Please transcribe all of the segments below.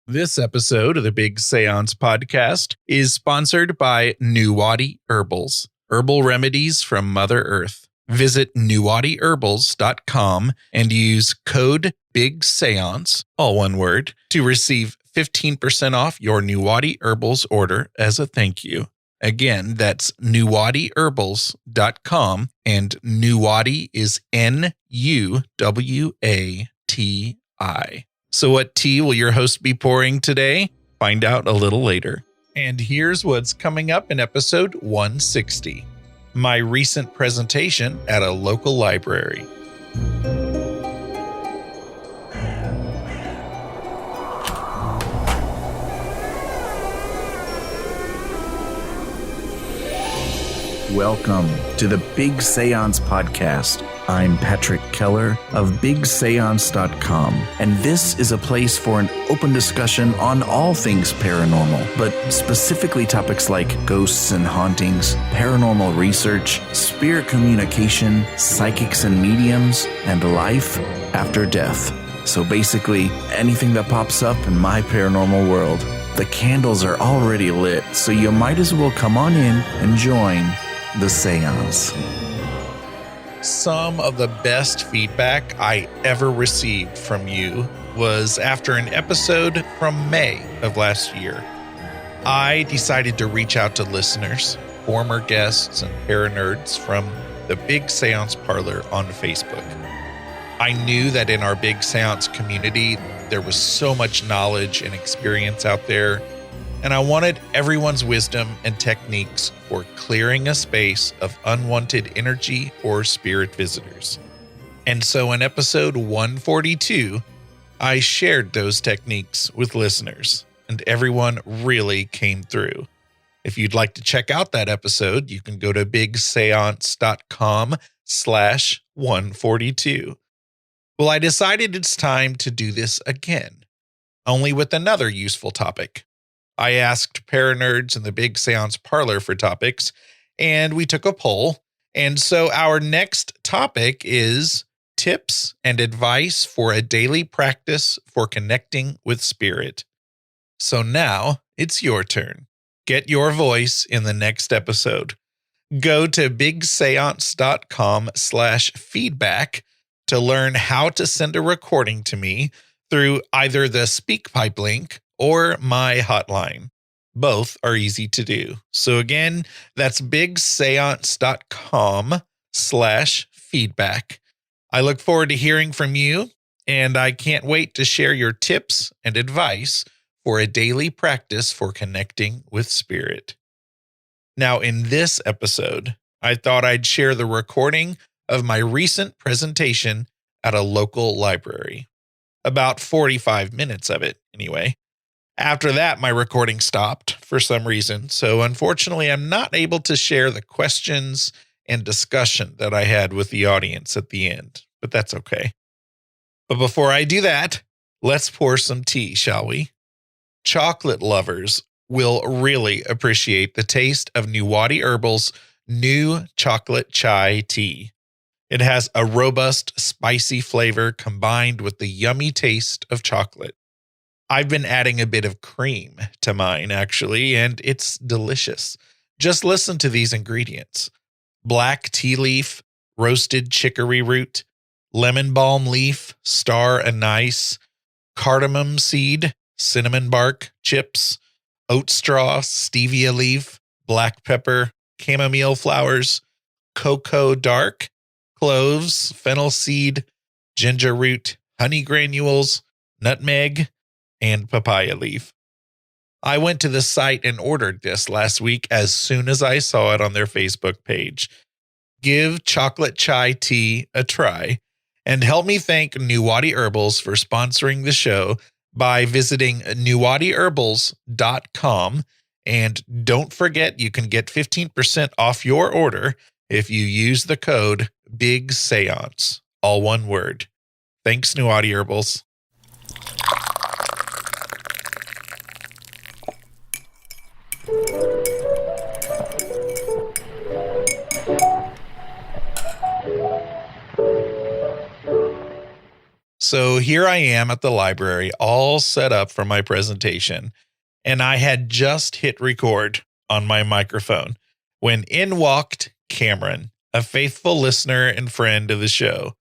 This episode of the Big Seance podcast is sponsored by Nuwati Herbals, herbal remedies from Mother Earth. Visit nuwatiherbals.com and use code BIGSEANCE, all one word, to receive 15% off your Nuwati Herbals order as a thank you. Again, that's nuwatiherbals.com, and Nuwati is Nuwati. So what tea will your host be pouring today? Find out a little later. And here's what's coming up in episode 160. My recent presentation at a local library. Welcome to the Big Seance podcast. I'm Patrick Keller of BigSeance.com, and this is a place for an open discussion on all things paranormal, but specifically topics like ghosts and hauntings, paranormal research, spirit communication, psychics and mediums, and life after death. So basically, anything that pops up in my paranormal world. The candles are already lit, so you might as well come on in and join the seance. Some of the best feedback I ever received from you was after an episode from May of last year. I decided to reach out to listeners, former guests, and Paranerds from the Big Seance Parlor on Facebook. I knew that in our Big Seance community, there was so much knowledge and experience out there, and I wanted everyone's wisdom and techniques for clearing a space of unwanted energy or spirit visitors. And so in episode 142, I shared those techniques with listeners, and everyone really came through. If you'd like to check out that episode, you can go to bigseance.com/142. Well, I decided it's time to do this again, only with another useful topic. I asked Paranerds in the Big Seance Parlor for topics, and we took a poll. And so our next topic is tips and advice for a daily practice for connecting with spirit. So now it's your turn. Get your voice in the next episode. Go to bigseance.com/feedback to learn how to send a recording to me through either the SpeakPipe link or my hotline. Both are easy to do. So again, that's bigseance.com/feedback. I look forward to hearing from you, and I can't wait to share your tips and advice for a daily practice for connecting with spirit. Now, in this episode, I thought I'd share the recording of my recent presentation at a local library. About 45 minutes of it, anyway. After that, my recording stopped for some reason, so unfortunately, I'm not able to share the questions and discussion that I had with the audience at the end, but that's okay. But before I do that, let's pour some tea, shall we? Chocolate lovers will really appreciate the taste of Nuwati Herbals' new chocolate chai tea. It has a robust, spicy flavor combined with the yummy taste of chocolate. I've been adding a bit of cream to mine, actually, and it's delicious. Just listen to these ingredients: black tea leaf, roasted chicory root, lemon balm leaf, star anise, cardamom seed, cinnamon bark, chips, oat straw, stevia leaf, black pepper, chamomile flowers, cocoa dark, cloves, fennel seed, ginger root, honey granules, nutmeg, and papaya leaf. I went to the site and ordered this last week as soon as I saw it on their Facebook page. Give chocolate chai tea a try and help me thank Nuwati Herbals for sponsoring the show by visiting nuwatiherbals.com. And don't forget, you can get 15% off your order if you use the code BIGSEANCE, all one word. Thanks, Nuwati Herbals. So here I am at the library, all set up for my presentation, and I had just hit record on my microphone when in walked Cameron, a faithful listener and friend of the show.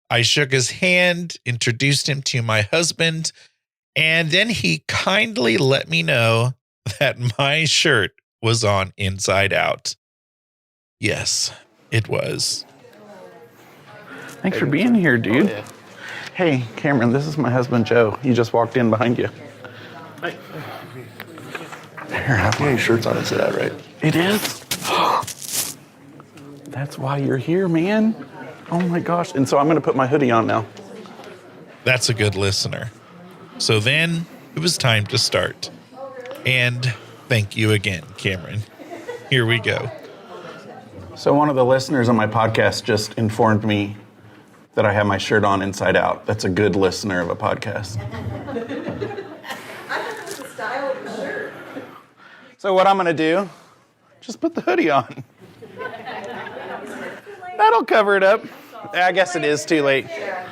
I shook his hand, introduced him to my husband, and then he kindly let me know that my shirt was on inside out. Yes, it was. Thanks for being here, dude. Oh, yeah. Hey, Cameron, this is my husband, Joe. He just walked in behind you. Here, have my shirt's on inside out, right? It is? That's why you're here, man. Oh my gosh. And so I'm going to put my hoodie on now. That's a good listener. So then it was time to start. And thank you again, Cameron. Here we go. So one of the listeners on my podcast just informed me that I have my shirt on inside out. That's a good listener of a podcast. I thought this was the style of the shirt. So what I'm going to do, just put the hoodie on. That'll cover it up. I guess it is too late. As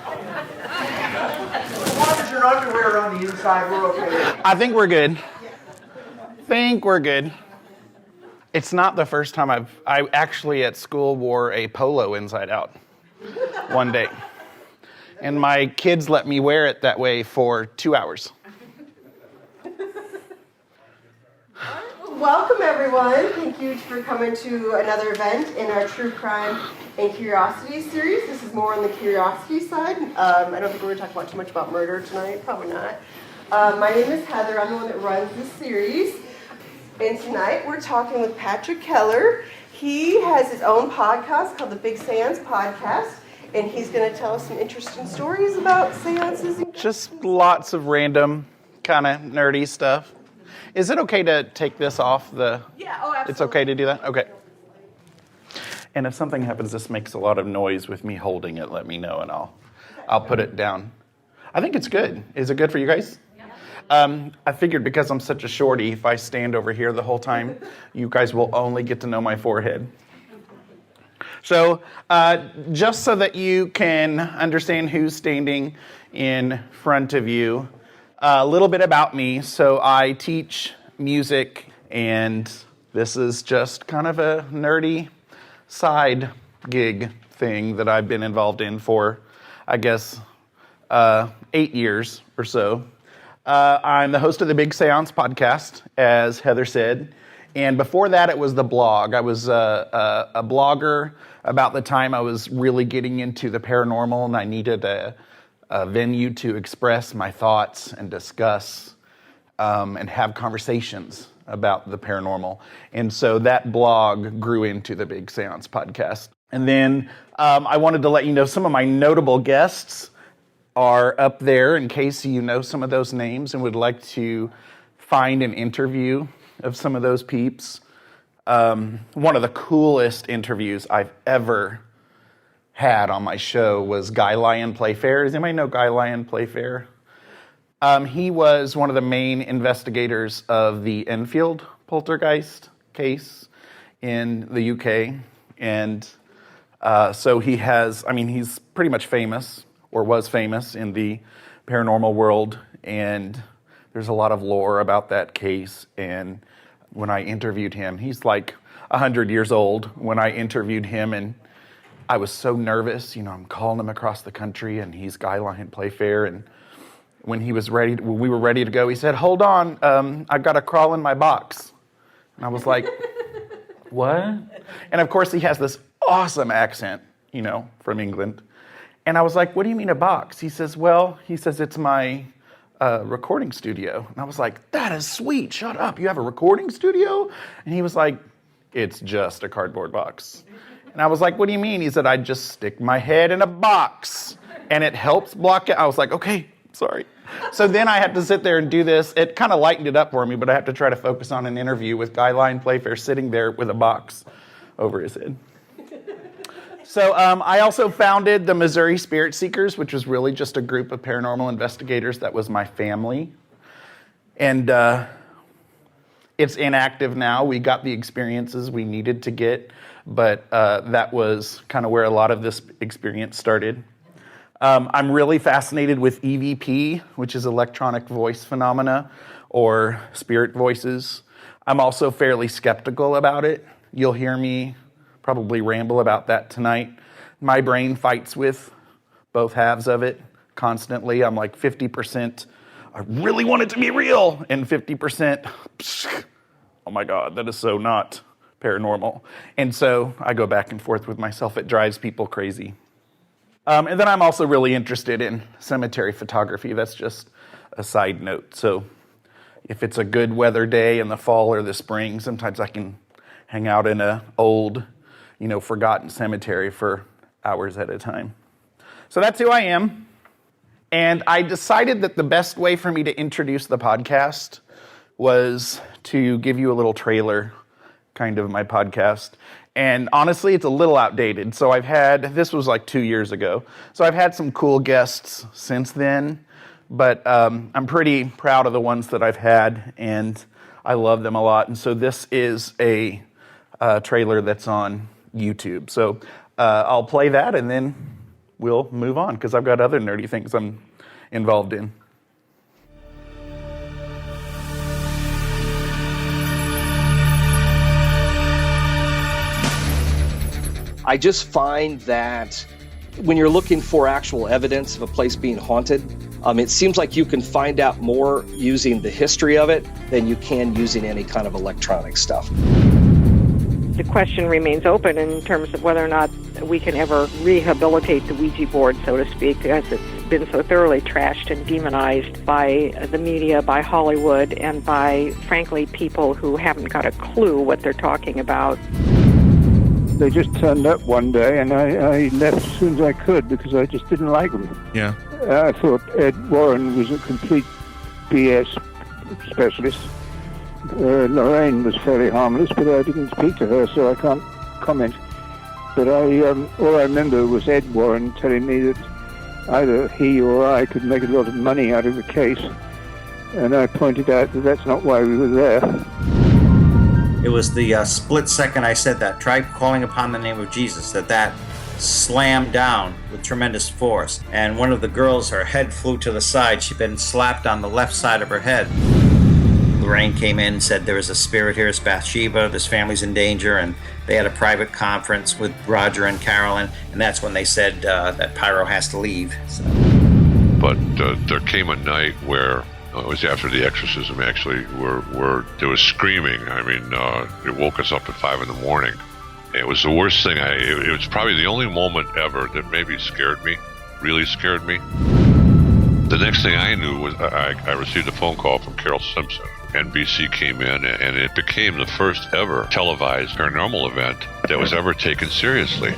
long as your underwear on the inside, we're okay. I think we're good. It's not the first time I actually at school wore a polo inside out one day. And my kids let me wear it that way for 2 hours. Welcome, everyone. Thank you for coming to another event in our True Crime and Curiosity series. This is more on the curiosity side. I don't think we're going to talk about too much about murder tonight. Probably not. My name is Heather. I'm the one that runs this series. And tonight we're talking with Patrick Keller. He has his own podcast called the Big Seance Podcast. And he's going to tell us some interesting stories about seances. Just lots of random, kind of nerdy stuff. Is it okay to take this off the... Yeah, oh, absolutely. It's okay to do that? Okay. And if something happens, this makes a lot of noise with me holding it, let me know, and I'll put it down. I think it's good. Is it good for you guys? Yeah. I figured because I'm such a shorty, if I stand over here the whole time, you guys will only get to know my forehead. So just so that you can understand who's standing in front of you, a little bit about me. So I teach music, and this is just kind of a nerdy side gig thing that I've been involved in for, I guess, 8 years or so. I'm the host of the Big Seance podcast, as Heather said. And before that, it was the blog. I was a blogger about the time I was really getting into the paranormal, and I needed a venue to express my thoughts and discuss and have conversations about the paranormal. And so that blog grew into the Big Seance podcast. And then I wanted to let you know some of my notable guests are up there in case you know some of those names and would like to find an interview of some of those peeps. One of the coolest interviews I've ever had on my show was Lyon Playfair. Does anybody know Lyon Playfair? He was one of the main investigators of the Enfield poltergeist case in the UK. And so he's pretty much famous, or was famous in the paranormal world. And there's a lot of lore about that case. And when I interviewed him, he's like 100 years old. When I interviewed him, and I was so nervous, I'm calling him across the country, and he's Lyon Playfair. And when we were ready to go, he said, "Hold on, I've got to crawl in my box." And I was like, "What?" And of course, he has this awesome accent, from England. And I was like, "What do you mean a box?" He says, "It's my recording studio." And I was like, "That is sweet. Shut up. You have a recording studio?" And he was like, "It's just a cardboard box." And I was like, "What do you mean?" He said, "I just stick my head in a box and it helps block it." I was like, "Okay, sorry." So then I had to sit there and do this. It kind of lightened it up for me, but I have to try to focus on an interview with Lyon Playfair sitting there with a box over his head. So I also founded the Missouri Spirit Seekers, which was really just a group of paranormal investigators that was my family. And it's inactive now. We got the experiences we needed to get, but that was kind of where a lot of this experience started. I'm really fascinated with EVP, which is electronic voice phenomena, or spirit voices. I'm also fairly skeptical about it. You'll hear me probably ramble about that tonight. My brain fights with both halves of it constantly. I'm like 50%, I really want it to be real, and 50%, oh my God, that is so not paranormal. And so I go back and forth with myself. It drives people crazy. And then I'm also really interested in cemetery photography. That's just a side note. So if it's a good weather day in the fall or the spring, sometimes I can hang out in an old, forgotten cemetery for hours at a time. So that's who I am. And I decided that the best way for me to introduce the podcast was to give you a little trailer, kind of my podcast. And honestly, it's a little outdated. So this was like 2 years ago. So I've had some cool guests since then, but I'm pretty proud of the ones that I've had, and I love them a lot. And so this is a trailer that's on YouTube. So I'll play that, and then we'll move on, because I've got other nerdy things I'm involved in. I just find that when you're looking for actual evidence of a place being haunted, it seems like you can find out more using the history of it than you can using any kind of electronic stuff. The question remains open in terms of whether or not we can ever rehabilitate the Ouija board, so to speak, because it's been so thoroughly trashed and demonized by the media, by Hollywood, and by, frankly, people who haven't got a clue what they're talking about. They just turned up one day, and I left as soon as I could because I just didn't like them. Yeah. I thought Ed Warren was a complete BS specialist. Lorraine was fairly harmless, but I didn't speak to her, so I can't comment. But all I remember was Ed Warren telling me that either he or I could make a lot of money out of the case, and I pointed out that that's not why we were there. It was the split second I said that, try calling upon the name of Jesus, that slammed down with tremendous force. And one of the girls, her head flew to the side. She'd been slapped on the left side of her head. Lorraine came in and said, there is a spirit here, it's Bathsheba, this family's in danger. And they had a private conference with Roger and Carolyn, and that's when they said that Pyro has to leave. So. But there came a night where it was after the exorcism, actually, where there was screaming. I mean, it woke us up at 5 a.m. It was the worst thing. It was probably the only moment ever that maybe scared me, really scared me. The next thing I knew was I received a phone call from Carol Simpson. NBC came in, and it became the first ever televised paranormal event that was ever taken seriously.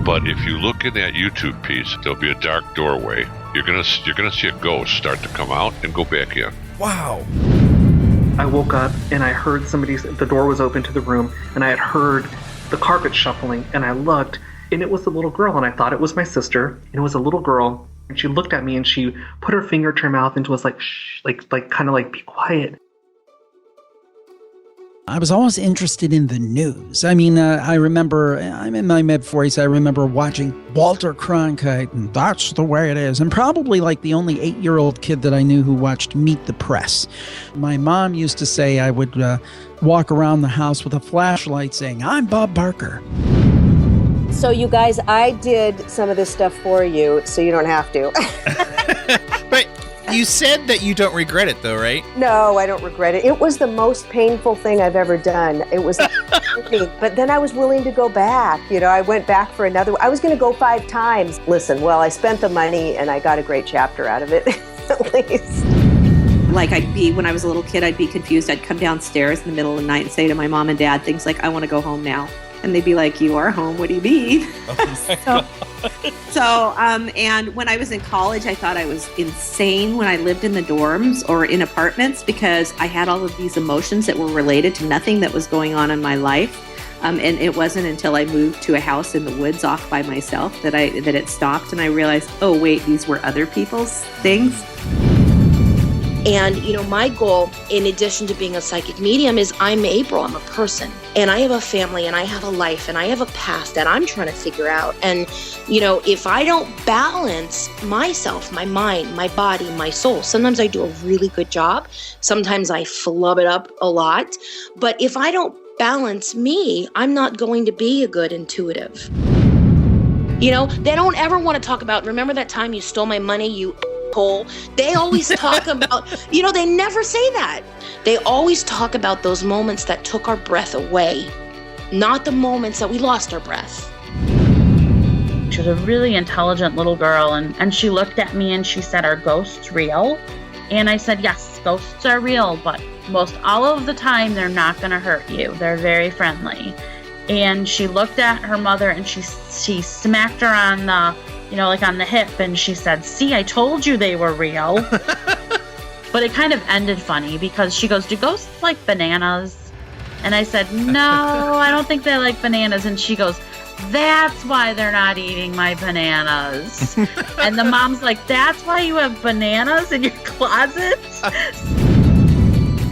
But if you look in that YouTube piece, there'll be a dark doorway. You're gonna see a ghost start to come out and go back in. Wow. I woke up and I heard the door was open to the room, and I had heard the carpet shuffling, and I looked, and it was a little girl, and I thought it was my sister, and it was a little girl, and she looked at me and she put her finger to her mouth and was like, shh, like kind of like, be quiet. I was always interested in the news. I mean, I remember, I'm in my mid-40s, I remember watching Walter Cronkite, and that's the way it is. And probably like the only 8-year-old kid that I knew who watched Meet the Press. My mom used to say I would walk around the house with a flashlight saying, I'm Bob Barker. So you guys, I did some of this stuff for you, so you don't have to. But you said that you don't regret it, though, right? No, I don't regret it. It was the most painful thing I've ever done. It was, but then I was willing to go back. I went back for another. I was going to go 5 times. Listen, well, I spent the money and I got a great chapter out of it, at least. Like when I was a little kid, I'd be confused. I'd come downstairs in the middle of the night and say to my mom and dad things like, I want to go home now. And they'd be like, you are home, what do you mean? And when I was in college, I thought I was insane when I lived in the dorms or in apartments because I had all of these emotions that were related to nothing that was going on in my life. And it wasn't until I moved to a house in the woods off by myself that it stopped and I realized, oh wait, these were other people's things. And, my goal, in addition to being a psychic medium, is I'm April. I'm a person. And I have a family, and I have a life, and I have a past that I'm trying to figure out. And, if I don't balance myself, my mind, my body, my soul, sometimes I do a really good job. Sometimes I flub it up a lot. But if I don't balance me, I'm not going to be a good intuitive. They don't ever want to talk about, remember that time you stole my money, you hole? They always talk about, they never say that. They always talk about those moments that took our breath away, not the moments that we lost our breath. She was a really intelligent little girl, and she looked at me and she said, "Are ghosts real?" And I said, "Yes, ghosts are real, but most all of the time they're not going to hurt you. They're very friendly." And she looked at her mother and she smacked her on the, on the hip, and she said, "See, I told you they were real." But it kind of ended funny because she goes, "Do ghosts like bananas?" And I said, "No, I don't think they like bananas." And she goes, "That's why they're not eating my bananas." And the mom's like, "That's why you have bananas in your closet?"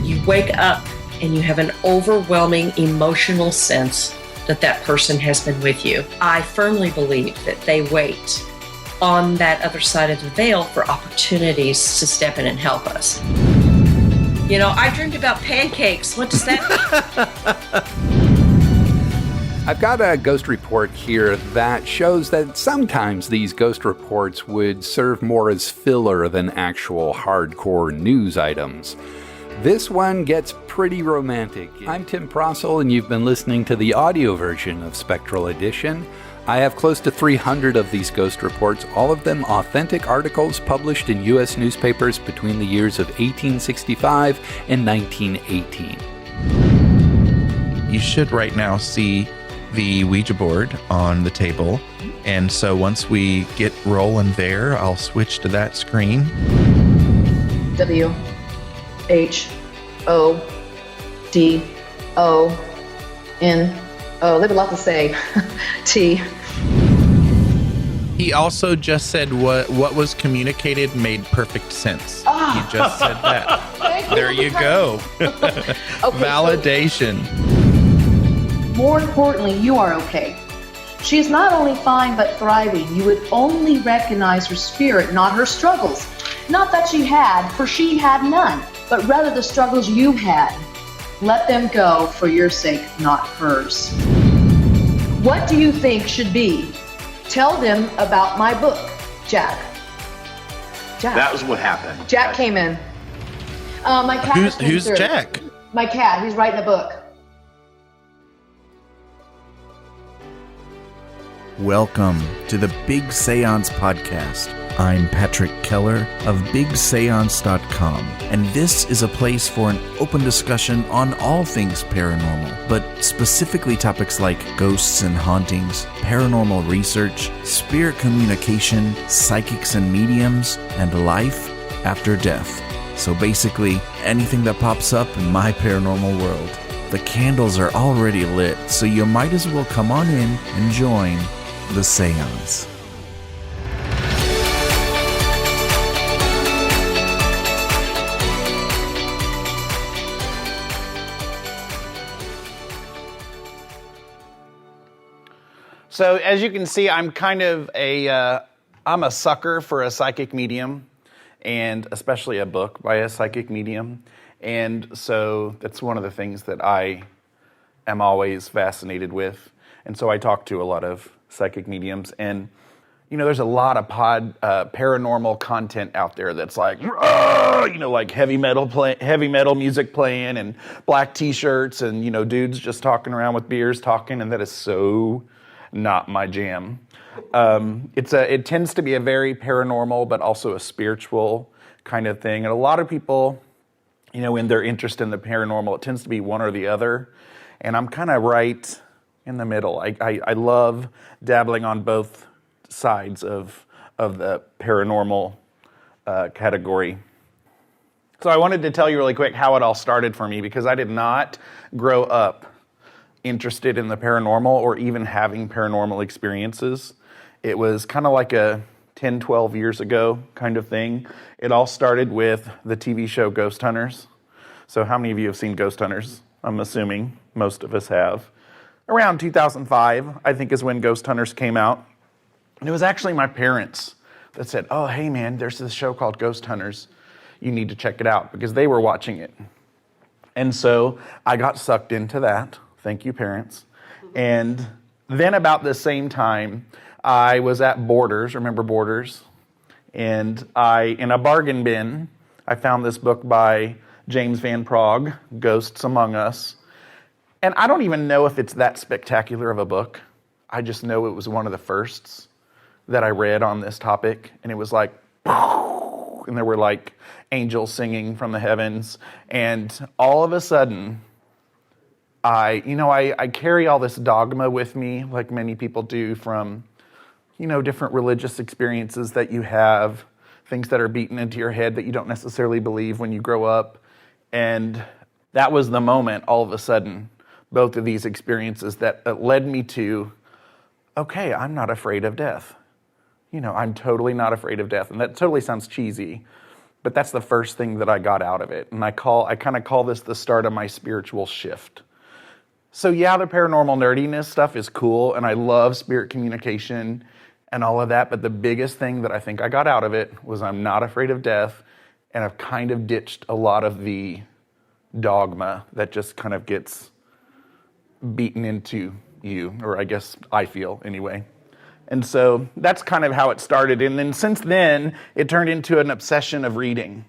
You wake up and you have an overwhelming emotional sense that person has been with you. I firmly believe that they wait on that other side of the veil for opportunities to step in and help us. I dreamed about pancakes. What does that mean? I've got a ghost report here that shows that sometimes these ghost reports would serve more as filler than actual hardcore news items. This one gets pretty romantic. I'm Tim Prossel, and you've been listening to the audio version of Spectral Edition. I have close to 300 of these ghost reports, all of them authentic articles published in U.S. newspapers between the years of 1865 and 1918. You should right now see the Ouija board on the table. And so once we get rolling there, I'll switch to that screen. WHODONO. They have a lot to say. T. He also just said what was communicated made perfect sense. He just said that. There you go. Validation. More importantly, you are okay. She is not only fine but thriving. You would only recognize her spirit, not her struggles. Not that she had, for she had none, but rather the struggles you had. Let them go for your sake, not hers. What do you think should be? Tell them about my book, Jack. That was what happened. Jack came in. My cat. Who's Jack? My cat. He's writing a book. Welcome to the Big Seance Podcast. I'm Patrick Keller of BigSeance.com, and this is a place for an open discussion on all things paranormal, but specifically topics like ghosts and hauntings, paranormal research, spirit communication, psychics and mediums, and life after death. So basically, anything that pops up in my paranormal world. The candles are already lit, so you might as well come on in and join the seance. So as you can see, I'm kind of I'm a sucker for a psychic medium, and especially a book by a psychic medium. And so that's one of the things that I am always fascinated with. And so I talk to a lot of psychic mediums, and there's a lot of paranormal content out there that's like, like heavy metal music playing, and black T-shirts, and dudes just talking around with beers talking, and that is so not my jam. It tends to be a very paranormal, but also a spiritual kind of thing, and a lot of people, in their interest in the paranormal, it tends to be one or the other, and I'm kind of right in the middle. I love dabbling on both sides of the paranormal category. So I wanted to tell you really quick how it all started for me, because I did not grow up interested in the paranormal or even having paranormal experiences. It was kind of like a 10, 12 years ago kind of thing. It all started with the TV show Ghost Hunters. So how many of you have seen Ghost Hunters? I'm assuming most of us have. Around 2005, I think, is when Ghost Hunters came out. And it was actually my parents that said, oh, hey, man, there's this show called Ghost Hunters. You need to check it out, because they were watching it. And so I got sucked into that. Thank you, parents. And then about the same time, I was at Borders. Remember Borders? And in a bargain bin, I found this book by James Van Praagh, Ghosts Among Us. And I don't even know if it's that spectacular of a book. I just know it was one of the firsts that I read on this topic. And it was like, and there were like angels singing from the heavens. And all of a sudden, I carry all this dogma with me, like many people do, from, different religious experiences that you have, things that are beaten into your head that you don't necessarily believe when you grow up. And that was the moment, all of a sudden, both of these experiences that led me to, okay, I'm not afraid of death. I'm totally not afraid of death. And that totally sounds cheesy, but that's the first thing that I got out of it. And I kind of call this the start of my spiritual shift. So yeah, the paranormal nerdiness stuff is cool, and I love spirit communication and all of that, but the biggest thing that I think I got out of it was I'm not afraid of death, and I've kind of ditched a lot of the dogma that just kind of gets beaten into you, or I guess I feel anyway. And so that's kind of how it started. And then since then, it turned into an obsession of reading.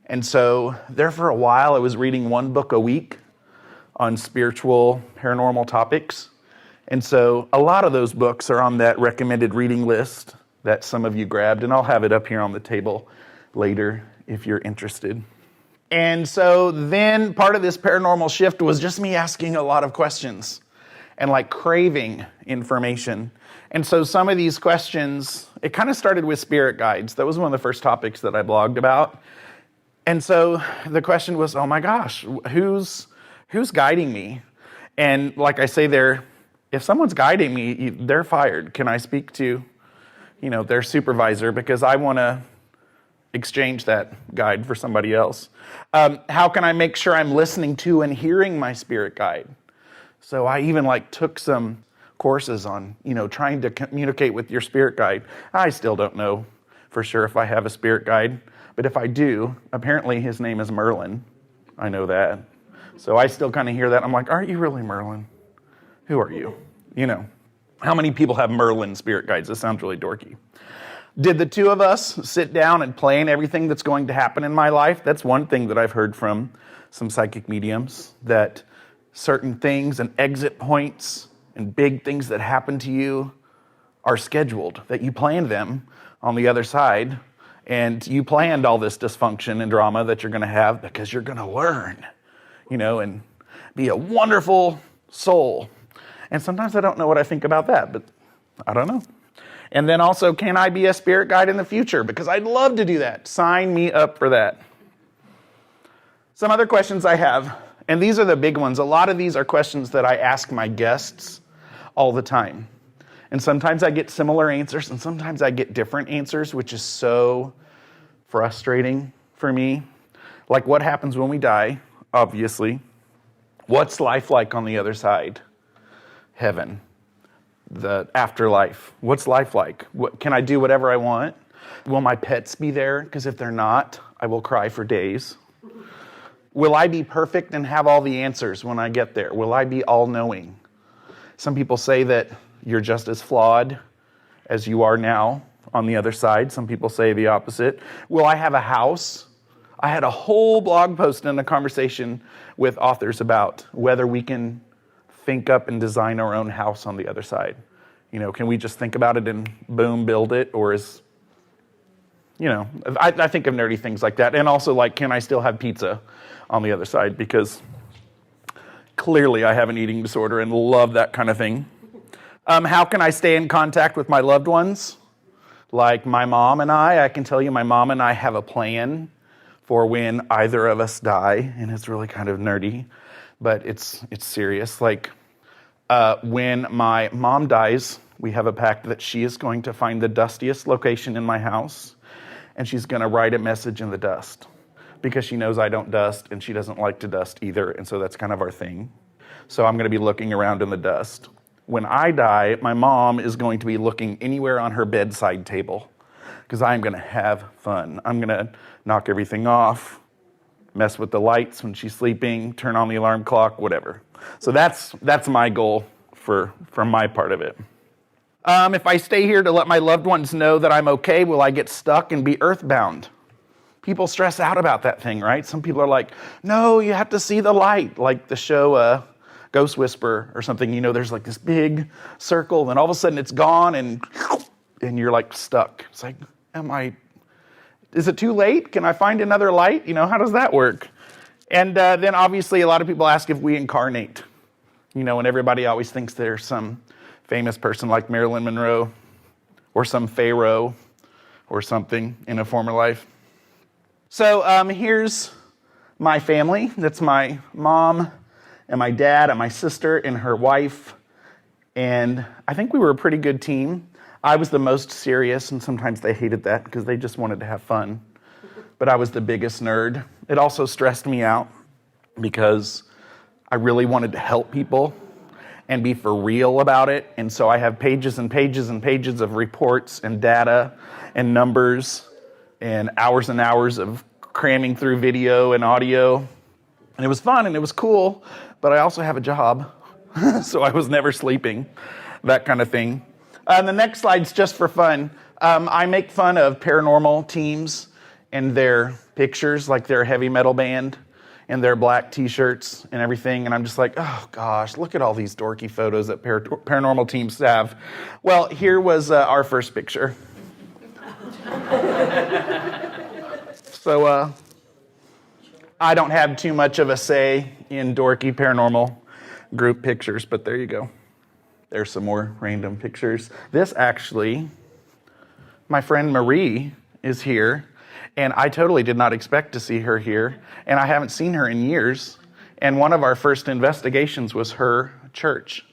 And so there for a while, I was reading one book a week on spiritual, paranormal topics. And so a lot of those books are on that recommended reading list that some of you grabbed. And I'll have it up here on the table later if you're interested. And so then part of this paranormal shift was just me asking a lot of questions and like craving information. And so some of these questions, it kind of started with spirit guides. That was one of the first topics that I blogged about. And so the question was, oh my gosh, who's guiding me? And like I say there, if someone's guiding me, they're fired. Can I speak to, their supervisor? Because I want to exchange that guide for somebody else. How can I make sure I'm listening to and hearing my spirit guide? So I even took some courses on, trying to communicate with your spirit guide. I still don't know for sure if I have a spirit guide, but if I do, apparently his name is Merlin. I know that. So I still kind of hear that. I'm like, aren't you really Merlin? Who are you? How many people have Merlin spirit guides? This sounds really dorky. Did the two of us sit down and plan everything that's going to happen in my life? That's one thing that I've heard from some psychic mediums, that certain things and exit points and big things that happen to you are scheduled, that you planned them on the other side, and you planned all this dysfunction and drama that you're going to have because you're going to learn, and be a wonderful soul. And sometimes I don't know what I think about that, but I don't know. And then also, can I be a spirit guide in the future? Because I'd love to do that. Sign me up for that. Some other questions I have, and these are the big ones. A lot of these are questions that I ask my guests all the time. And sometimes I get similar answers, and sometimes I get different answers, which is so frustrating for me. Like, what happens when we die, obviously. What's life like on the other side? Heaven. The afterlife. What's life like? Can I do whatever I want? Will my pets be there? Because if they're not, I will cry for days. Will I be perfect and have all the answers when I get there? Will I be all-knowing? Some people say that you're just as flawed as you are now on the other side. Some people say the opposite. Will I have a house? I had a whole blog post and a conversation with authors about whether we can think up and design our own house on the other side. Can we just think about it and boom, build it? Or is, I think of nerdy things like that. And also, can I still have pizza on the other side? Because clearly I have an eating disorder and love that kind of thing. How can I stay in contact with my loved ones? Like my mom and I can tell you my mom and I have a plan for when either of us die, and it's really kind of nerdy, but it's serious. When my mom dies we have a pact that she is going to find the dustiest location in my house, and she's going to write a message in the dust, because she knows I don't dust, and she doesn't like to dust either, and so that's kind of our thing. So I'm going to be looking around in the dust. When I die, my mom is going to be looking anywhere on her bedside table, because I'm going to have fun. I'm going to knock everything off, mess with the lights when she's sleeping, turn on the alarm clock, whatever. So that's my goal for my part of it. If I stay here to let my loved ones know that I'm okay, will I get stuck and be earthbound? People stress out about that thing, right? Some people are like, no, you have to see the light, like the show Ghost Whisperer or something. You know, there's like this big circle, and all of a sudden it's gone, and you're like stuck. It's like, is it too late? Can I find another light? You know, how does that work? And then obviously a lot of people ask if we incarnate. You know, and everybody always thinks there's some famous person like Marilyn Monroe or some pharaoh or something in a former life. So here's my family. That's my mom and my dad and my sister and her wife. And I think we were a pretty good team. I was the most serious, and sometimes they hated that because they just wanted to have fun. But I was the biggest nerd. It also stressed me out because I really wanted to help people and be for real about it. And so I have pages and pages and pages of reports and data and numbers and hours of cramming through video and audio. And it was fun and it was cool, but I also have a job. So I was never sleeping, that kind of thing. The next slide's just for fun. I make fun of paranormal teams and their pictures, like their heavy metal band and their black t-shirts and everything. And I'm just like, oh gosh, look at all these dorky photos that paranormal teams have. Well, here was our first picture. So I don't have too much of a say in dorky paranormal group pictures, but there you go. There's some more random pictures. This actually, my friend Marie is here, and I totally did not expect to see her here, and I haven't seen her in years. And one of our first investigations was her church.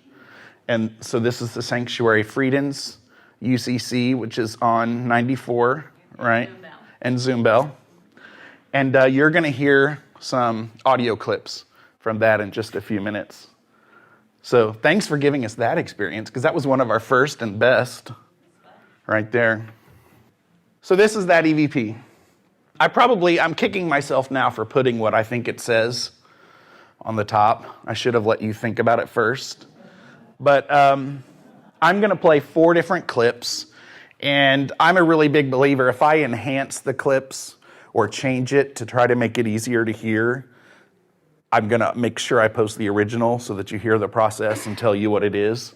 And so this is the sanctuary, Friedens, UCC, which is on 94, right? And Zoombell. And you're going to hear some audio clips from that in just a few minutes. So thanks for giving us that experience, because that was one of our first and best right there. So this is that EVP. I'm kicking myself now for putting what I think it says on the top. I should have let you think about it first. But I'm going to play 4 different clips, and I'm a really big believer. If I enhance the clips or change it to try to make it easier to hear, I'm going to make sure I post the original so that you hear the process and tell you what it is.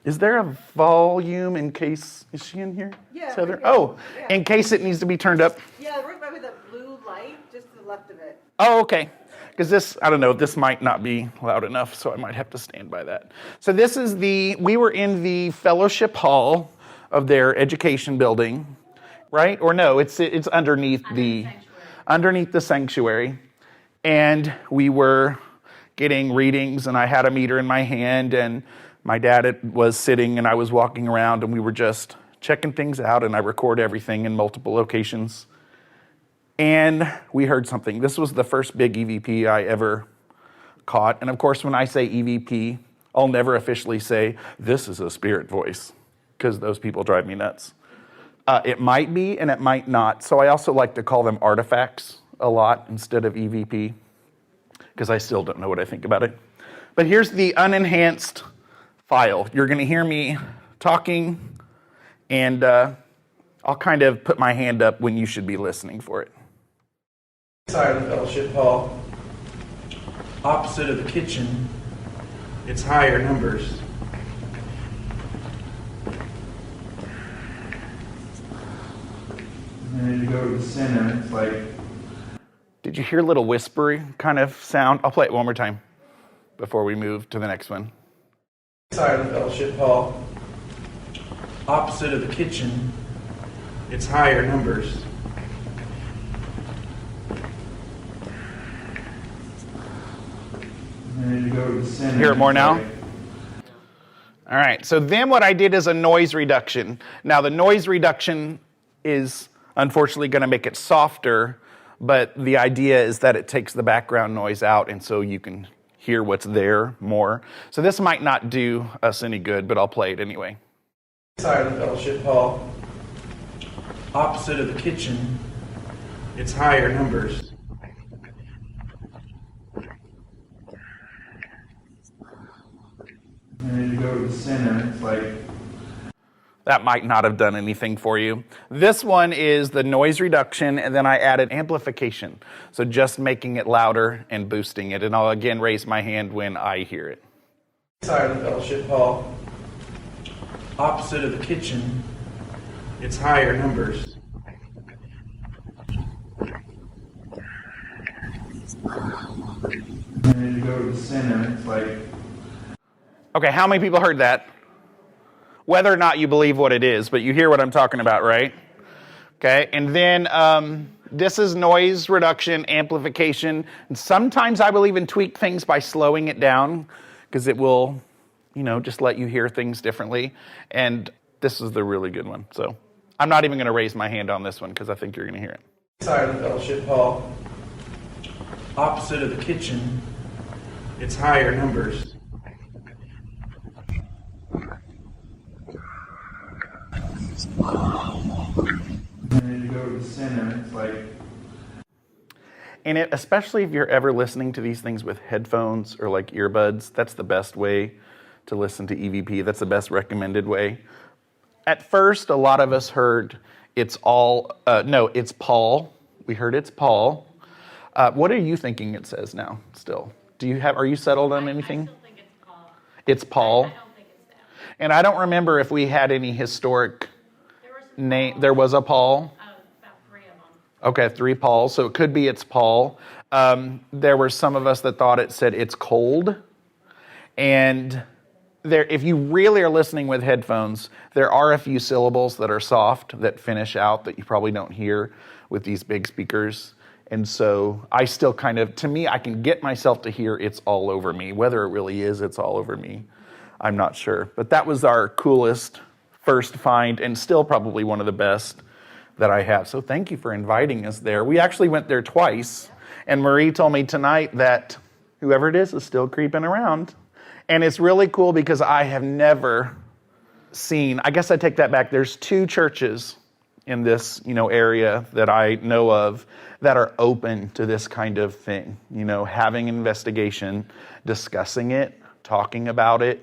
Is there a volume in case, is she in here? Yeah. Heather? Right here. Oh, Yeah. In case it needs to be turned up. Yeah, right by the blue light, just to the left of it. Oh, okay. Because this, I don't know, this might not be loud enough, so I might have to stand by that. So this is we were in the fellowship hall of their education building, right? Or no, it's underneath the sanctuary. And we were getting readings, and I had a meter in my hand, and my dad was sitting, and I was walking around, and we were just checking things out, and I record everything in multiple locations. And we heard something. This was the first big EVP I ever caught. And of course, when I say EVP, I'll never officially say, this is a spirit voice, because those people drive me nuts. It might be, and it might not. So I also like to call them artifacts a lot instead of EVP, because I still don't know what I think about it. But here's the unenhanced file. You're going to hear me talking, and I'll kind of put my hand up when you should be listening for it. Inside the fellowship hall, opposite of the kitchen, it's higher numbers. And as you go to the center, it's like... Did you hear a little whispery kind of sound? I'll play it one more time before we move to the next one. Inside the fellowship hall, opposite of the kitchen, it's higher numbers. And as you go to the center, Hear it more now? like... All right, so then what I did is a noise reduction. Now the noise reduction is unfortunately going to make it softer, but the idea is that it takes the background noise out and so you can hear what's there more. So this might not do us any good, but I'll play it anyway. Side of the fellowship hall, opposite of the kitchen, it's higher numbers. And then you go to the center, it's like... That might not have done anything for you. This one is the noise reduction, and then I added amplification. So just making it louder and boosting it. And I'll again raise my hand when I hear it. Side of the fellowship hall, opposite of the kitchen, it's higher numbers. And then you go to the center, it's like... Okay, how many people heard that? Whether or not you believe what it is, but you hear what I'm talking about, right? Okay, and then this is noise reduction, amplification. And sometimes I will even tweak things by slowing it down because it will, just let you hear things differently. And this is the really good one. So I'm not even going to raise my hand on this one because I think you're going to hear it. Side of the fellowship hall, opposite of the kitchen, it's higher numbers. And then you go to the center, it's like... And especially if you're ever listening to these things with headphones or like earbuds, that's the best way to listen to EVP. That's the best recommended way. At first, a lot of us heard it's Paul. We heard it's Paul. What are you thinking it says now still? Are you settled on anything? I still think it's Paul. It's Paul? I don't think it's that. And I don't remember if we had any historic name. There was a Paul? About 3 of them. Okay, 3 Pauls. So it could be it's Paul. There were some of us that thought it said it's cold. And if you really are listening with headphones, there are a few syllables that are soft that finish out that you probably don't hear with these big speakers. And so I still to me, I can get myself to hear it's all over me. Whether it really is it's all over me, I'm not sure. But that was our coolest first find and still probably one of the best that I have. So thank you for inviting us there. We actually went there twice. And Marie told me tonight that whoever it is still creeping around. And it's really cool because I have never seen, I guess I take that back. There's 2 churches in this, area that I know of that are open to this kind of thing, having an investigation, discussing it, talking about it,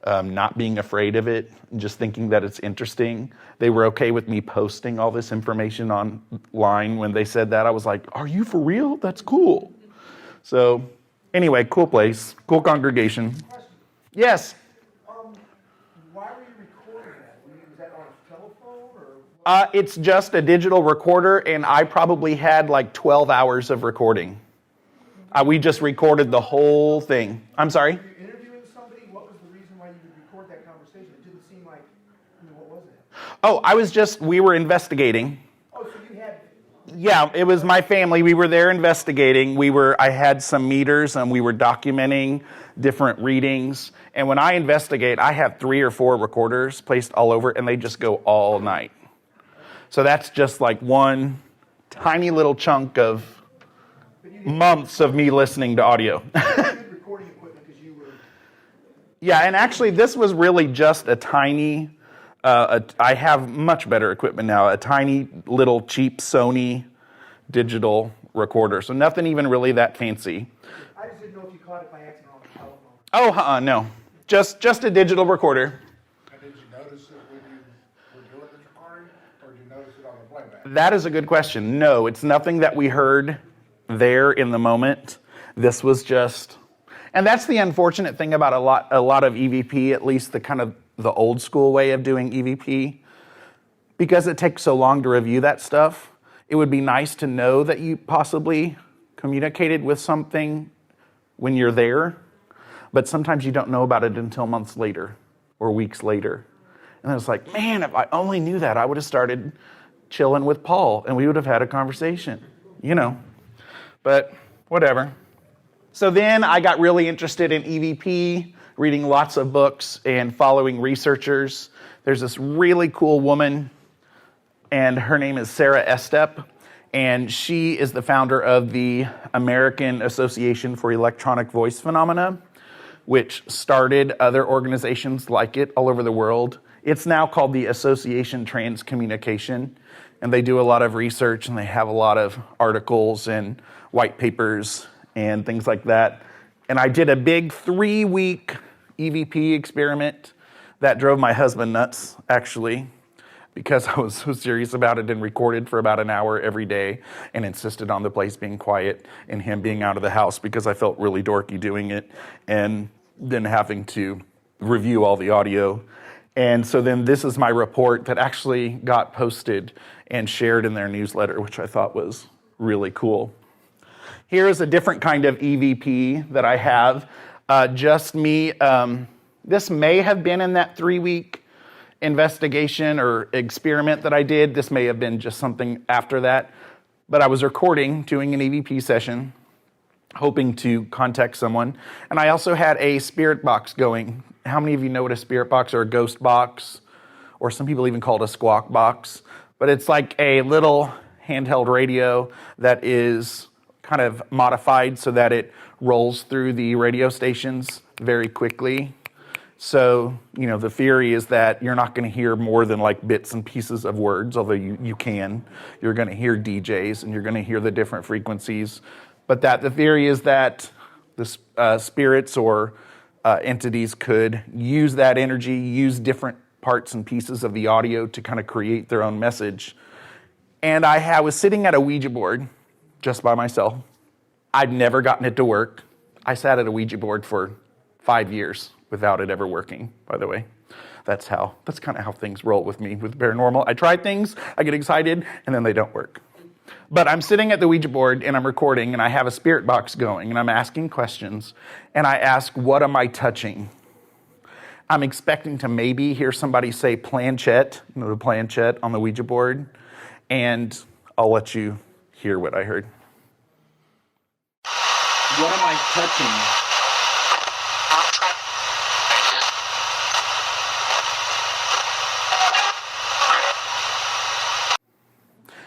not being afraid of it, just thinking that it's interesting. They were okay with me posting all this information online. When they said that, I was like, are you for real? That's cool. So anyway, cool place, cool congregation. Yes? Why were you recording that? Was that on a telephone? It's just a digital recorder, and I probably had like 12 hours of recording. We just recorded the whole thing. I'm sorry? We were investigating. Oh, so you had... Yeah, it was my family. We were there investigating. I had some meters and we were documenting different readings. And when I investigate, I have 3 or 4 recorders placed all over and they just go all night. So that's just like one tiny little chunk of months of me listening to audio. Recording equipment because you were... Yeah, and actually this was really just a tiny... I have much better equipment now, a tiny little cheap Sony digital recorder. So nothing even really that fancy. I just didn't know if you caught it by accident on the telephone. Oh, no. Just a digital recorder. And did you notice it when you were doing this recording, or did you notice it on the playback? That is a good question. No, it's nothing that we heard there in the moment. This was just... And that's the unfortunate thing about a lot of EVP, at least the old school way of doing EVP, because it takes so long to review that stuff. It would be nice to know that you possibly communicated with something when you're there, but sometimes you don't know about it until months later or weeks later. And it's like, man, if I only knew that, I would have started chilling with Paul and we would have had a conversation, But whatever. So then I got really interested in EVP, reading lots of books and following researchers. There's this really cool woman, and her name is Sarah Estes, and she is the founder of the American Association for Electronic Voice Phenomena, which started other organizations like it all over the world. It's now called the Association Transcommunication, and they do a lot of research, and they have a lot of articles and white papers and things like that. And I did a big 3-week EVP experiment that drove my husband nuts, actually, because I was so serious about it, and recorded for about an hour every day and insisted on the place being quiet and him being out of the house because I felt really dorky doing it, and then having to review all the audio. And so then this is my report that actually got posted and shared in their newsletter, which I thought was really cool. Here is a different kind of EVP that I have, just me. This may have been in that 3-week investigation or experiment that I did. This may have been just something after that. But I was recording, doing an EVP session, hoping to contact someone. And I also had a spirit box going. How many of you know what a spirit box or a ghost box, or some people even call it a squawk box? But it's like a little handheld radio that is kind of modified so that it rolls through the radio stations very quickly. So, the theory is that you're not going to hear more than like bits and pieces of words, although you can. You're going to hear DJs, and you're going to hear the different frequencies. But the theory is that the spirits or entities could use that energy, use different parts and pieces of the audio to kind of create their own message. And I was sitting at a Ouija board just by myself. I'd never gotten it to work. I sat at a Ouija board for 5 years without it ever working, by the way. That's kind of how things roll with me with paranormal. I try things, I get excited, and then they don't work. But I'm sitting at the Ouija board, and I'm recording, and I have a spirit box going, and I'm asking questions, and I ask, what am I touching? I'm expecting to maybe hear somebody say planchette, the planchette on the Ouija board, and I'll let you hear what I heard. What am I touching?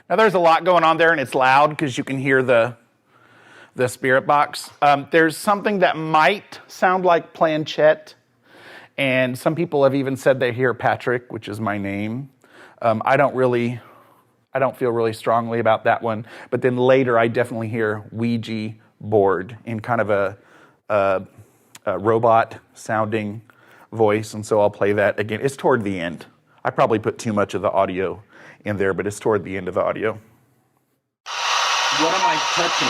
Now there's a lot going on there, and it's loud because you can hear the spirit box. There's something that might sound like planchette, and some people have even said they hear Patrick, which is my name. I don't feel really strongly about that one. But then later I definitely hear Ouija board in kind of a robot sounding voice. And so I'll play that again. It's toward the end. I probably put too much of the audio in there, but it's toward the end of the audio. What am I touching?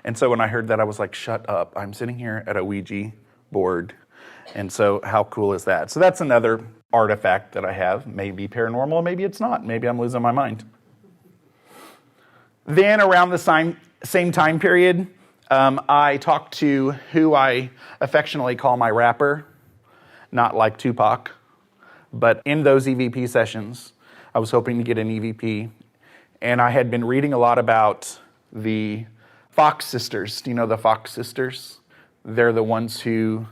And so when I heard that, I was like, shut up. I'm sitting here at a Ouija board. And so how cool is that? So that's another artifact that I have. Maybe paranormal, maybe it's not. Maybe I'm losing my mind. Then around the same time period, I talked to who I affectionately call my rapper, not like Tupac. But in those EVP sessions, I was hoping to get an EVP. And I had been reading a lot about the Fox sisters. Do you know the Fox sisters? They're the ones who,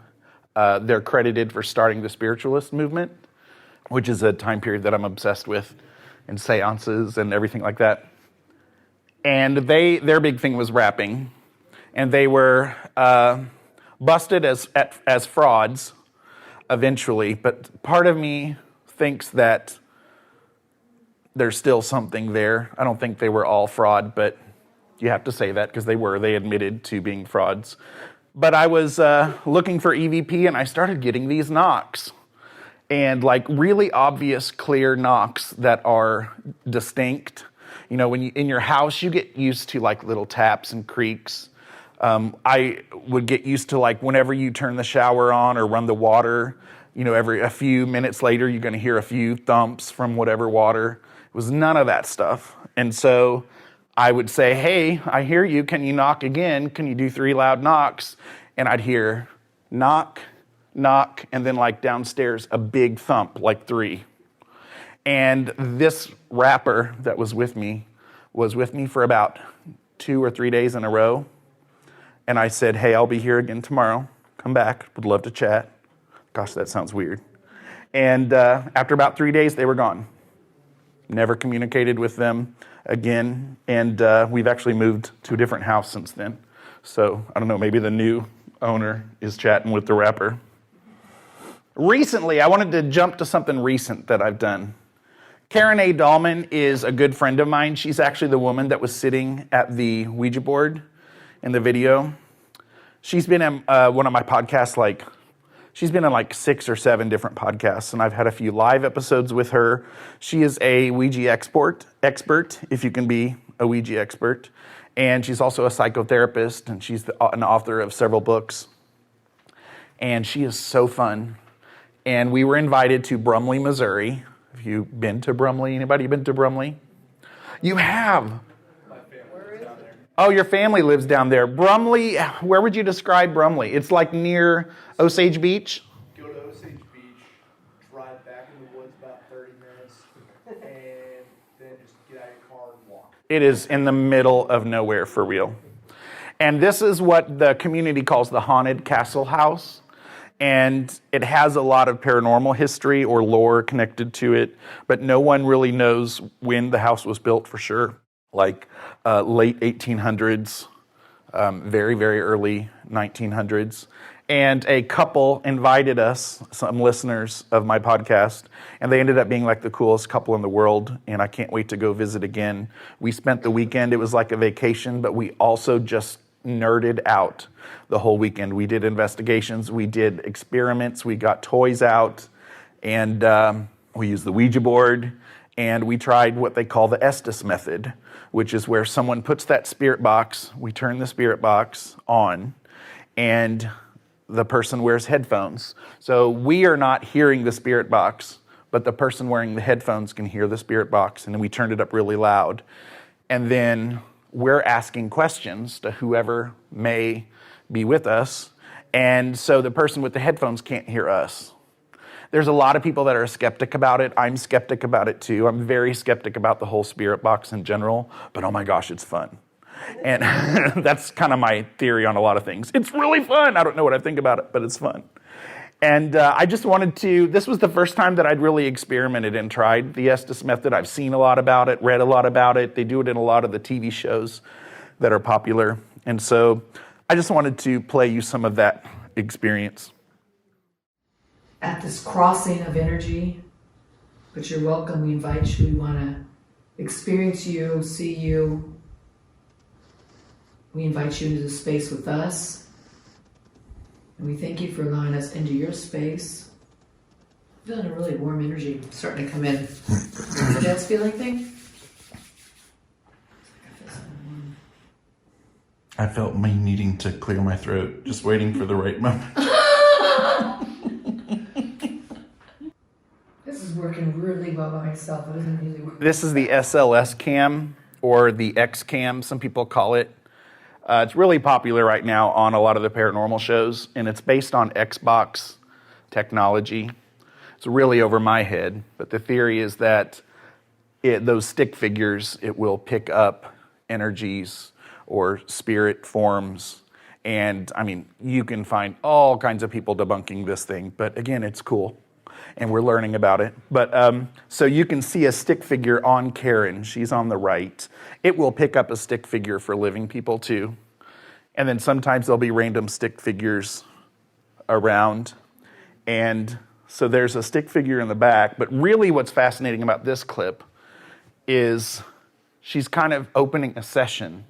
they're credited for starting the spiritualist movement, which is a time period that I'm obsessed with, and seances and everything like that. And their big thing was rapping. And they were busted as frauds eventually. But part of me thinks that there's still something there. I don't think they were all fraud, but you have to say that because they admitted to being frauds. But I was looking for EVP, and I started getting these knocks. And like really obvious, clear knocks that are distinct. You know, when in your house, you get used to like little taps and creaks. I would get used to like whenever you turn the shower on or run the water, you know, every a few minutes later, you're going to hear a few thumps from whatever water. It was none of that stuff. And so I would say, hey, I hear you. Can you knock again? Can you do 3 loud knocks? And I'd hear knock, knock, and then like downstairs, a big thump, like 3. And this rapper that was with me for about 2 or 3 days in a row. And I said, hey, I'll be here again tomorrow. Come back. Would love to chat. Gosh, that sounds weird. And after about 3 days, they were gone. Never communicated with them again. And we've actually moved to a different house since then. So I don't know, maybe the new owner is chatting with the rapper. Recently, I wanted to jump to something recent that I've done. Karen A. Dahlman is a good friend of mine. She's actually the woman that was sitting at the Ouija board in the video. She's been in one of my podcasts, she's been in 6 or 7 different podcasts, and I've had a few live episodes with her. She is a Ouija expert, if you can be a Ouija expert. And she's also a psychotherapist, and she's an author of several books. And she is so fun. And we were invited to Brumley, Missouri. Have you been to Brumley? Anybody been to Brumley? You have. Oh, your family lives down there. Brumley, where would you describe Brumley? It's near Osage Beach? Go to Osage Beach, drive back in the woods about 30 minutes, and then just get out of your car and walk. It is in the middle of nowhere, for real. And this is what the community calls the Haunted Castle House. And it has a lot of paranormal history or lore connected to it, but no one really knows when the house was built for sure. Late 1800s, very, very early 1900s. And a couple invited us, some listeners of my podcast, and they ended up being the coolest couple in the world, and I can't wait to go visit again. We spent the weekend, it was like a vacation, but we also just nerded out the whole weekend. We did investigations, we did experiments, we got toys out, and we used the Ouija board, and we tried what they call the Estes method, which is where someone puts that spirit box, we turn the spirit box on, and the person wears headphones. So we are not hearing the spirit box, but the person wearing the headphones can hear the spirit box, and then we turned it up really loud. And then we're asking questions to whoever may be with us, and so the person with the headphones can't hear us. There's a lot of people that are skeptic about it. I'm skeptic about it too. I'm very skeptic about the whole spirit box in general, but oh my gosh, it's fun. And that's kind of my theory on a lot of things. It's really fun. I don't know what I think about it, but it's fun. And I just wanted to, this was the first time that I'd really experimented and tried the Estes method. I've seen a lot about it, read a lot about it. They do it in a lot of the TV shows that are popular. And so I just wanted to play you some of that experience. At this crossing of energy, but you're welcome. We invite you. We want to experience you, see you. We invite you into the space with us. And we thank you for allowing us into your space. I'm feeling a really warm energy starting to come in. Is the Jets feeling thing? I felt me needing to clear my throat, just waiting for the right moment. This is working really well by itself. It doesn't really work. This is the SLS cam, or the X cam, some people call it. It's really popular right now on a lot of the paranormal shows, and it's based on Xbox technology. It's really over my head, but the theory is that those stick figures, it will pick up energies or spirit forms. And I mean, you can find all kinds of people debunking this thing, but again, it's cool. And we're learning about it. But so you can see a stick figure on Karen. She's on the right. It will pick up a stick figure for living people too. And then sometimes there'll be random stick figures around. And so there's a stick figure in the back. But really what's fascinating about this clip is she's kind of opening a session.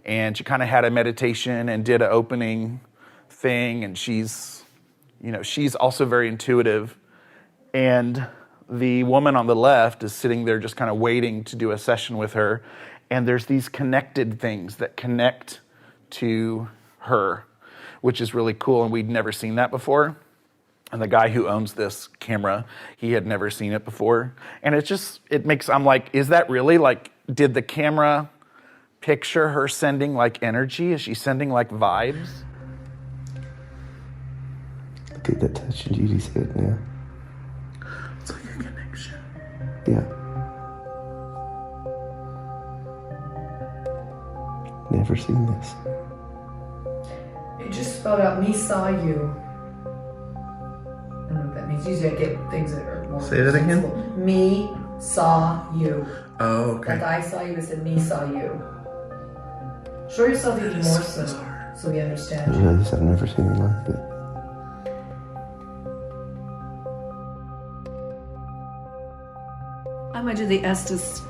And she kind of had a meditation and did an opening thing. And she's also very intuitive. And the woman on the left is sitting there just kind of waiting to do a session with her. And there's these connected things that connect to her, which is really cool. And we'd never seen that before. And the guy who owns this camera, he had never seen it before. And I'm like, is that really did the camera picture her sending energy? Is she sending vibes? I think that touch in Judy's head now. It's like a connection. Yeah. never seen this. It just spelled out, me saw you. I don't know what that means. Usually I get things that are more... Say that again? sensible. Me saw you. Oh, okay. Like I saw you, it said me saw you. Show yourself even more so we understand you. Yeah, I've never seen it like that. I'm going to do the Estes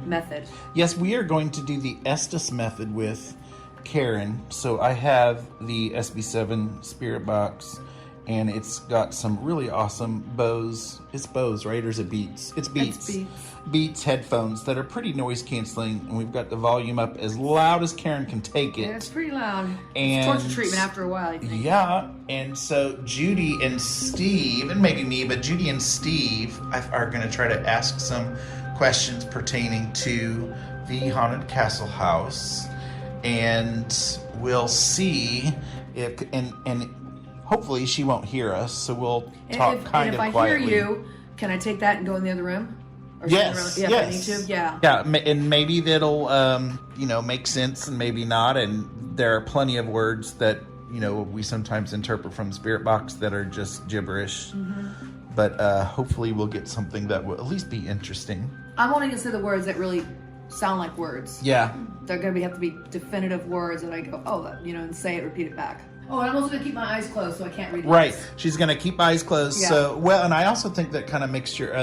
method. Yes, we are going to do the Estes method with Karen. So I have the SB7 spirit box, and it's got some really awesome Bose. It's Bose, right? Or is it Beats? It's Beats. It's Beats. Beats headphones that are pretty noise canceling, and we've got the volume up as loud as Karen can take it. Yeah, it's pretty loud. And It's torture treatment after a while, I think. yeah, and so Judy and Steve, and maybe me, but Judy and Steve are going to try to ask some questions pertaining to the Haunted Castle House, and we'll see if, and hopefully she won't hear us, so we'll talk kind of quietly. And if I hear you, can I take that and go in the other room? Or Yes, yeah, yes. if I need to, yeah. Yeah, and maybe that'll, make sense and maybe not. And there are plenty of words that, we sometimes interpret from Spirit Box that are just gibberish. Mm-hmm. But hopefully we'll get something that will at least be interesting. I'm only going to say the words that really sound like words. Yeah. They're going to have to be definitive words that I go, and say it, repeat it back. Oh, and I'm also going to keep my eyes closed so I can't read Right. lips. She's going to keep eyes closed. Yeah. So, and I also think that kind of makes your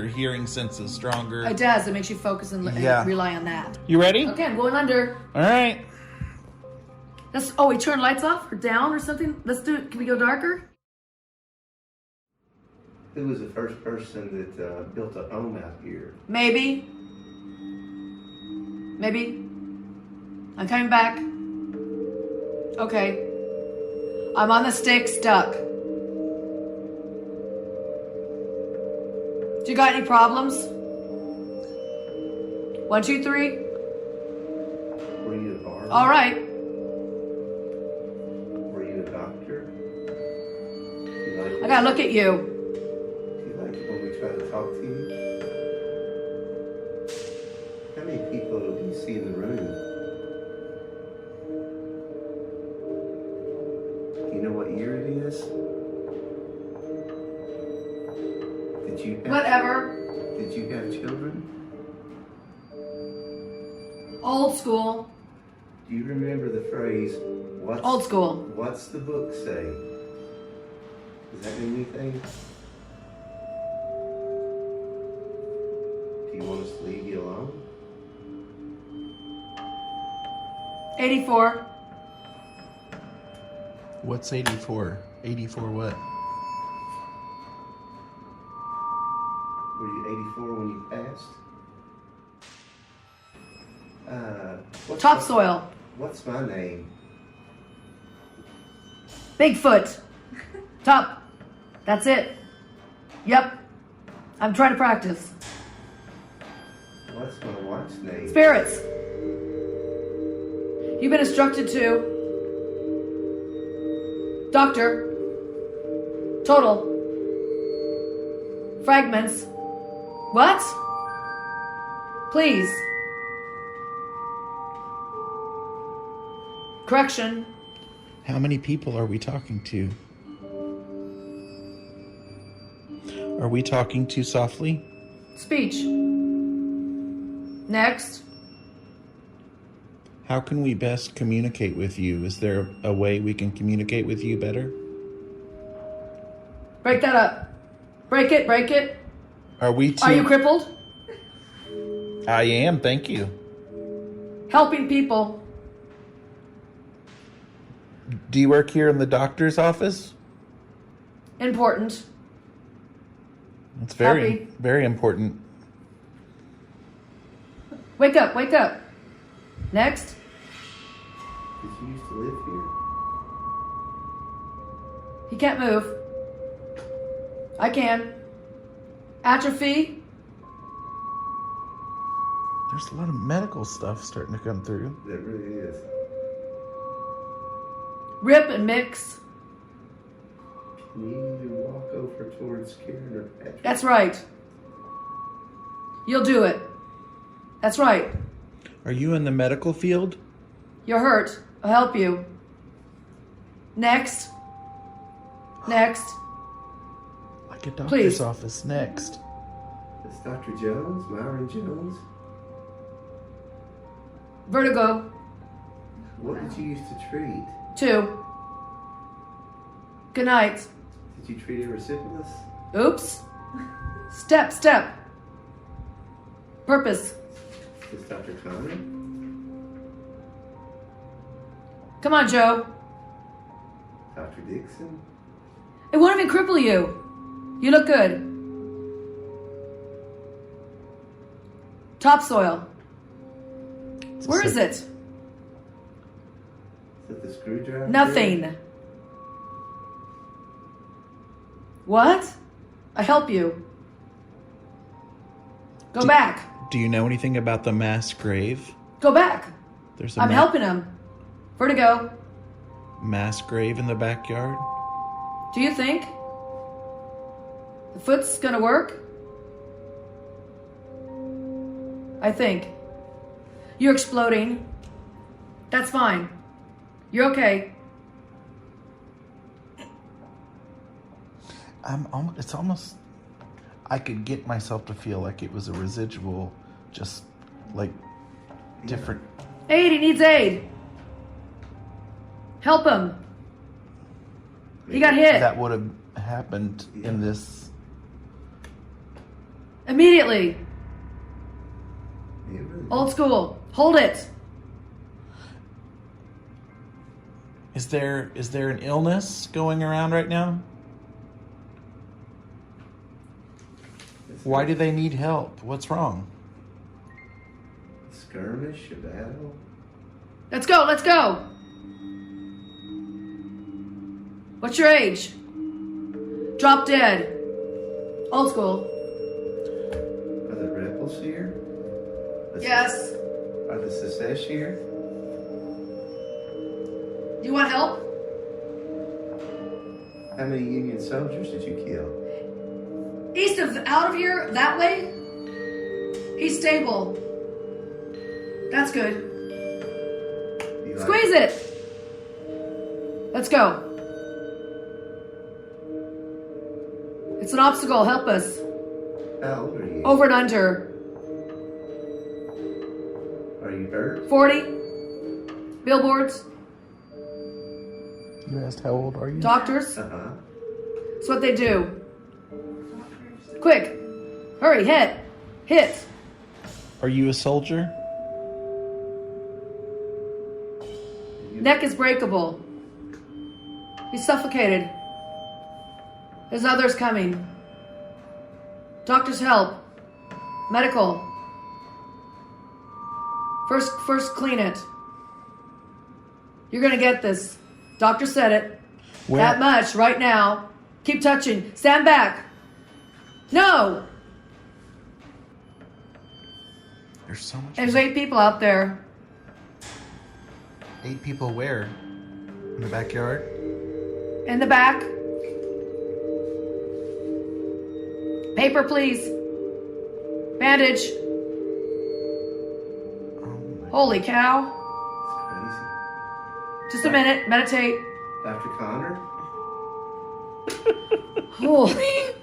hearing senses stronger. It does. It makes you focus and rely on that. You ready? Okay, I'm going under. All right. We turn lights off or down or something? Let's do it. Can we go darker? Who was the first person that built a home out here? Maybe. I'm coming back. Okay. I'm on the stick, stuck. Do you got any problems? 1, 2, 3. Were you a barber? All right. Were you a doctor? I gotta look at you. Do you like it when we try to talk to you? How many people do you see in the room? Do you know what year it is? Whatever. Did you have children? Old school. Do you remember the phrase, Old school. What's the book say? Does that mean anything? Do you want us to leave you alone? 84. What's 84? 84 what? Were you 84 when you passed? Topsoil. What's my name? Bigfoot. Top. That's it. Yep. I'm trying to practice. What's my wife's name? Spirits. You've been instructed to. Doctor. Total. Fragments. What? Please. Correction. How many people are we talking to? Are we talking too softly? Speech. Next. How can we best communicate with you? Is there a way we can communicate with you better? Break that up. Break it, break it. Are we too... Are you crippled? I am, thank you. Helping people. Do you work here in the doctor's office? Important. It's very, Happy. very important. Wake up, wake up. Next. Did you used to live here? He can't move. I can. Atrophy. There's a lot of medical stuff starting to come through. There really is. Rip and mix. Can you need to walk over towards Karen or Patrick? That's right. You'll do it. That's right. Are you in the medical field? You're hurt. I'll help you. Next. Next. Like a doctor's Please. office. Next. It's Dr. Jones, Myron Jones. Vertigo. What did you use to treat? 2. Good night. Did you treat erysipelas? Oops. Step. Purpose. Is Dr. Connor? Come on, Joe. Dr. Dixon? It won't even cripple you. You look good. Topsoil. Where is it? Is it the screwdriver? Nothing. What? I help you. Go back. Do you know anything about the mass grave? Go back. There's a I'm helping him. Vertigo. mass grave in the backyard. Do you think the foot's gonna work? I think. You're exploding. That's fine. You're okay. It's almost, I could get myself to feel like it was a residual, just like different. Aid, he needs aid. Help him. He got hit. That would have happened in this. Immediately. Old school. Hold it. Is there an illness going around right now? Why do they need help? What's wrong? Skirmish, a battle. Let's go, let's go. What's your age? Drop dead. Old school. Are the rebels here? Yes. Are the Secesh here? Do you want help? How many Union soldiers did you kill? Out of here, that way. He's stable. That's good. Squeeze it. Let's go. It's an obstacle. Help us. How old are you? Over and under. Are you hurt? 40. Billboards. You asked how old are you? Doctors. Uh-huh. That's what they do. Quick. Hurry, hit. Hit. Are you a soldier? Neck is breakable. He's suffocated. There's others coming. Doctor's help. Medical. First clean it. You're gonna get this. Doctor said it. Where? That much right now. Keep touching. Stand back. No! There's so much. There's 8 people out there. 8 people where? In the backyard? In the back. Paper, please. Bandage. Holy cow. Just a minute. Meditate. Dr. Connor? Holy.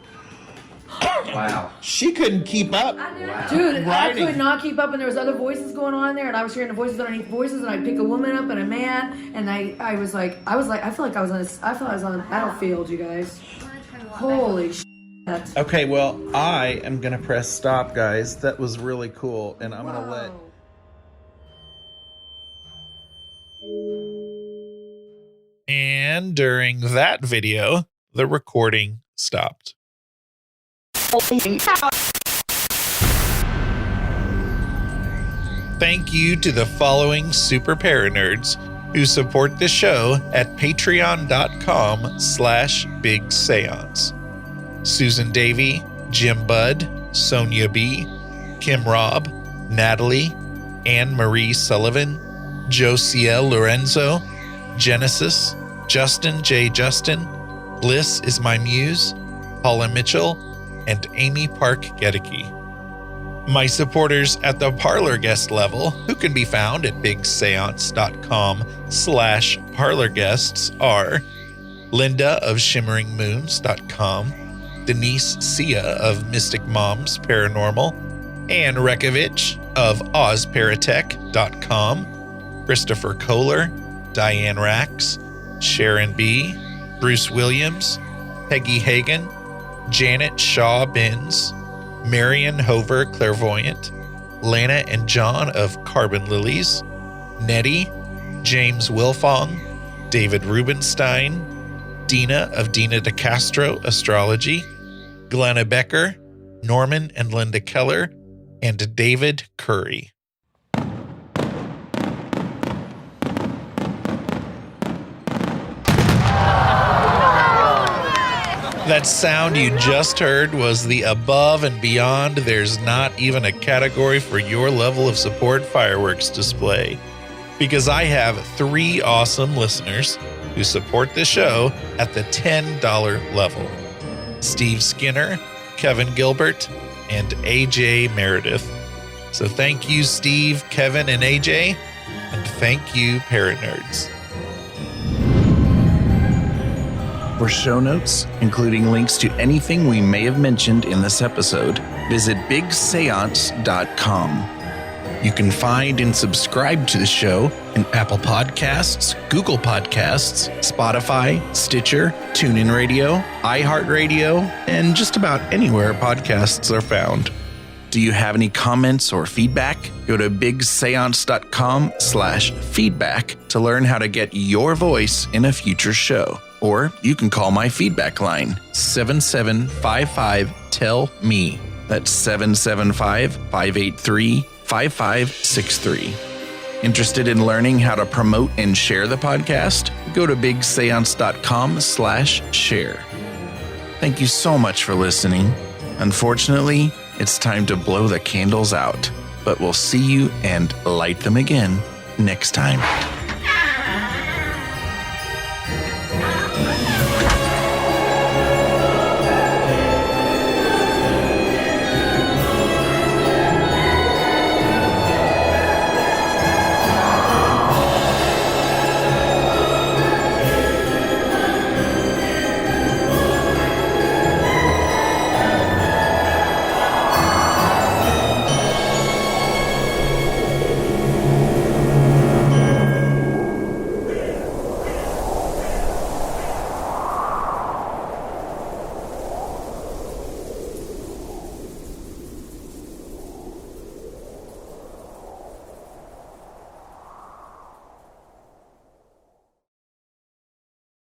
Wow. She couldn't keep up. Dude, Writing. I could not keep up, and there was other voices going on there, and I was hearing the voices underneath voices, and I'd pick a woman up and a man, and I feel like I was on a battlefield, you guys. Holy shit. Okay, well, I am going to press stop, guys. That was really cool, and I'm going to let... And during that video, the recording stopped. Thank you to the following super paranerds who support the show at patreon.com/Big Seance. Susan Davey, Jim Budd, Sonia B, Kim Robb, Natalie, Anne Marie Sullivan, Josiel Lorenzo, Genesis, Justin J. Justin, Bliss is my muse, Paula Mitchell, and Amy Park Gedicke. My supporters at the Parlor guest level, who can be found at bigseance.com/parlorguests, are Linda of shimmeringmoons.com, Denise Sia of Mystic Moms Paranormal, Ann Rekovich of ozparatech.com, Christopher Kohler, Diane Rax, Sharon B., Bruce Williams, Peggy Hagan, Janet Shaw Binns, Marion Hover Clairvoyant, Lana and John of Carbon Lilies, Nettie, James Wilfong, David Rubenstein, Dina of Dina DeCastro Astrology, Glenna Becker, Norman and Linda Keller, and David Curry. That sound you just heard was the Above and Beyond There's Not Even a Category for Your Level of Support fireworks display. Because I have 3 awesome listeners who support the show at the $10 level. Steve Skinner, Kevin Gilbert, and AJ Meredith. So thank you, Steve, Kevin, and AJ, and thank you, Paranerds. For show notes, including links to anything we may have mentioned in this episode, visit bigseance.com. You can find and subscribe to the show in Apple Podcasts, Google Podcasts, Spotify, Stitcher, TuneIn Radio, iHeartRadio, and just about anywhere podcasts are found. Do you have any comments or feedback? Go to bigseance.com/feedback to learn how to get your voice in a future show. Or you can call my feedback line, 7755-TELL-ME. That's 775-583-5563. Interested in learning how to promote and share the podcast? Go to bigseance.com/share. Thank you so much for listening. Unfortunately, it's time to blow the candles out, but we'll see you and light them again next time.